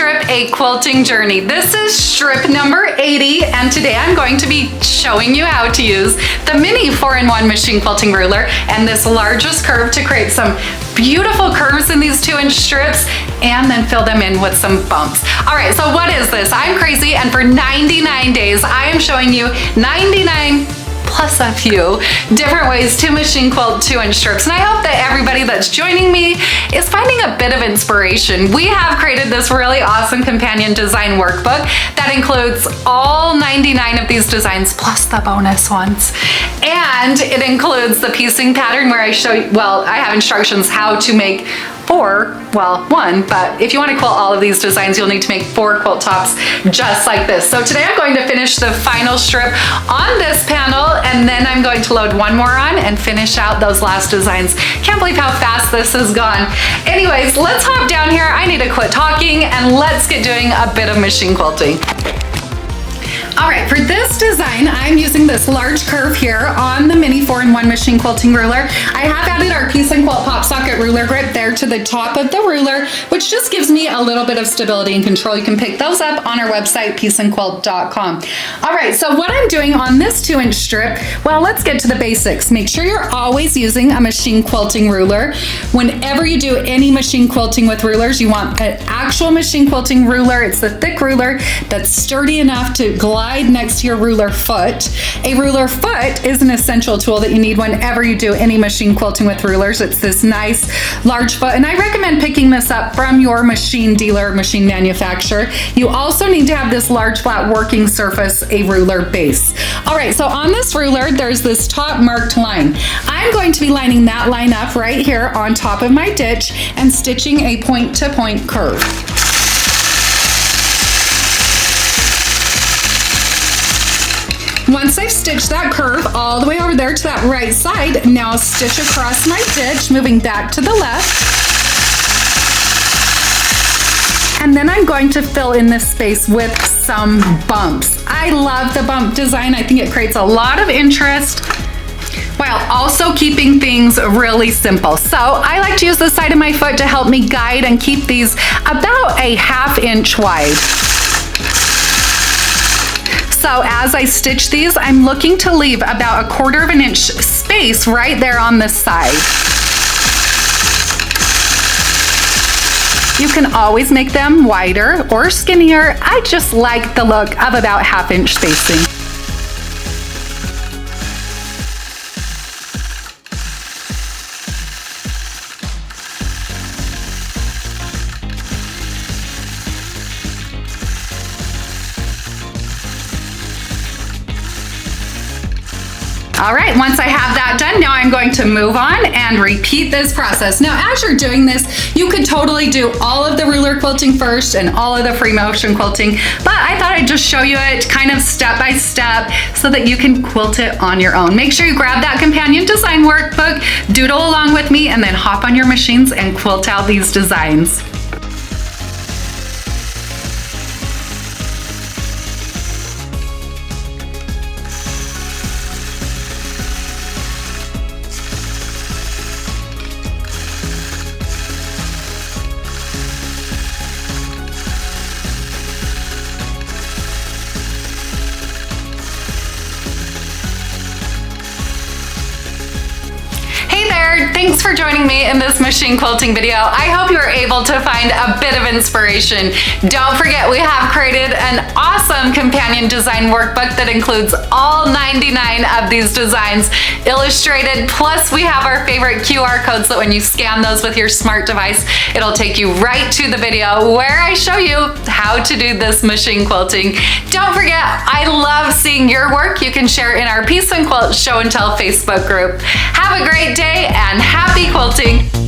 strip, a quilting journey. This is strip number 80, and today I'm going to be showing you how to use the mini 4-in-1 machine quilting ruler and this largest curve to create some beautiful curves in these 2-inch strips and then fill them in with some bumps. All right, so what is this? I'm crazy, and for 99 days, I am showing you 99 plus a few different ways to machine quilt 2-inch strips. And I hope that everybody that's joining me is finding a bit of inspiration. We have created this really awesome companion design workbook that includes all 99 of these designs plus the bonus ones. And it includes the piecing pattern where I show you, well, I have instructions how to make one, but if you want to quilt all of these designs, you'll need to make 4 quilt tops just like this. So today I'm going to finish the final strip on this panel, and then I'm going to load one more on and finish out those last designs. Can't believe how fast this has gone. Anyways, let's hop down here. I need to quit talking and let's get doing a bit of machine quilting. All right, for this design, I'm using this large curve here on the mini 4-in-1 machine quilting ruler. I have added our piece and quilt pop socket ruler grip there to the top of the ruler, which just gives me a little bit of stability and control. You can pick those up on our website, pieceandquilt.com. All right, so what I'm doing on this 2-inch strip, well, let's get to the basics. Make sure you're always using a machine quilting ruler. Whenever you do any machine quilting with rulers, you want an actual machine quilting ruler. It's the thick ruler that's sturdy enough to glide next to your ruler foot. A ruler foot is an essential tool that you need whenever you do any machine quilting with rulers. It's this nice large foot, and I recommend picking this up from your machine dealer, machine manufacturer. You also need to have this large flat working surface, a ruler base. All right, so on this ruler, there's this top marked line. I'm going to be lining that line up right here on top of my ditch and stitching a point-to-point curve. Once I've stitched that curve all the way over there to that right side, now I'll stitch across my ditch, moving back to the left. And then I'm going to fill in this space with some bumps. I love the bump design. I think it creates a lot of interest while also keeping things really simple. So I like to use the side of my foot to help me guide and keep these about a 1/2 inch wide. So as I stitch these, I'm looking to leave about a 1/4 inch space right there on the side. You can always make them wider or skinnier. I just like the look of about 1/2 inch spacing. All right, once I have that done, now I'm going to move on and repeat this process. Now, as you're doing this, you could totally do all of the ruler quilting first and all of the free motion quilting, but I thought I'd just show you it kind of step by step so that you can quilt it on your own. Make sure you grab that companion design workbook, doodle along with me, and then hop on your machines and quilt out these designs. Thanks for joining me in this machine quilting video. I hope you were able to find a bit of inspiration. Don't forget, we have created an awesome companion design workbook that includes all 99 of these designs illustrated. Plus, we have our favorite QR codes that when you scan those with your smart device, it'll take you right to the video where I show you how to do this machine quilting. Don't forget, I love seeing your work. You can share in our Piece and Quilt Show and Tell Facebook group. Have a great day and happy quilting!